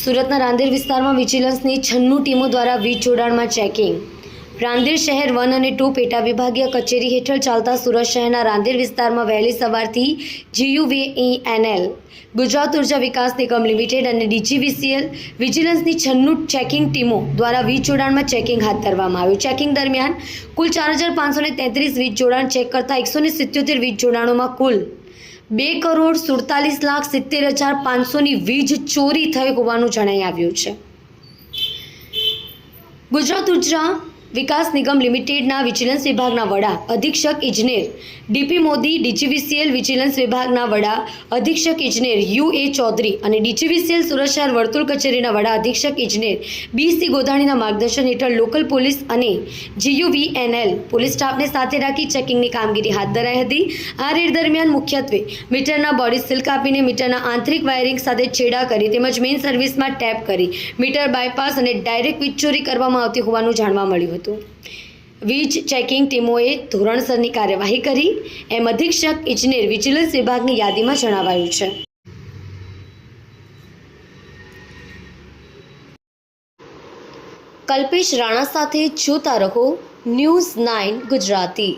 સુરતના રાંદેર વિસ્તારમાં વિજિલન્સની 96 ટીમો દ્વારા વીજ જોડાણમાં ચેકિંગ। રાંદેર શહેર 1 અને 2 પેટા વિભાગીય કચેરી હેઠળ ચાલતા સુરત શહેરના રાંદેર વિસ્તારમાં વહેલી સવારથી GUVENL ગુજરાત ઉર્જા વિકાસ નિગમ લિમિટેડ અને DGVCL વિજિલન્સની 96 ચેકિંગ ટીમો દ્વારા વીજ જોડાણમાં ચેકિંગ હાથ ધરવામાં આવ્યું। ચેકિંગ દરમિયાન કુલ 4533 વીજ જોડાણ ચેક કરતા 177 વીજ જોડાણોમાં કુલ 2,47,70,500ની વીજ ચોરી થઈ હોવાનું જણાઈ આવ્યું છે। ગુજરાત ઉર્જા વિકાસ નિગમ લિમિટેડના વિજિલન્સ વિભાગના વડા અધિક્ષક ઇજનેર DP મોદી, DGVCL વિજિલન્સ વિભાગના વડા અધિક્ષક ઇજનેર UA ચૌધરી અને DGVCL સુરત શહેર વર્તુળ કચેરીના વડા અધિક્ષક ઇજનેર BC ગોધાણીના માર્ગદર્શન હેઠળ લોકલ પોલીસ અને GUVNL પોલીસ સ્ટાફને સાથે રાખી ચેકિંગની કામગીરી હાથ ધરાઈ હતી। આ રેડ દરમિયાન મુખ્યત્વે મીટરના બોડી સીલ કાપીને મીટરના આંતરિક વાયરિંગ સાથે છેડા કરી તેમજ મેઇન સર્વિસમાં ટેપ કરી મીટર બાયપાસ અને ડાયરેક્ટ વીજ ચોરી કરવામાં આવતી હોવાનું જાણવા મળ્યું હતું। વીજ ચેકિંગ ટીમોએ ધોરણસરની કાર્યવાહી કરી એમ અધિક્ષક ઇજનેર વિજિલન્સ વિભાગની યાદીમાં જણાવાયું છે। કલ્પેશ રાણા સાથે જોતા રહો ન્યૂઝ 9 ગુજરાતી।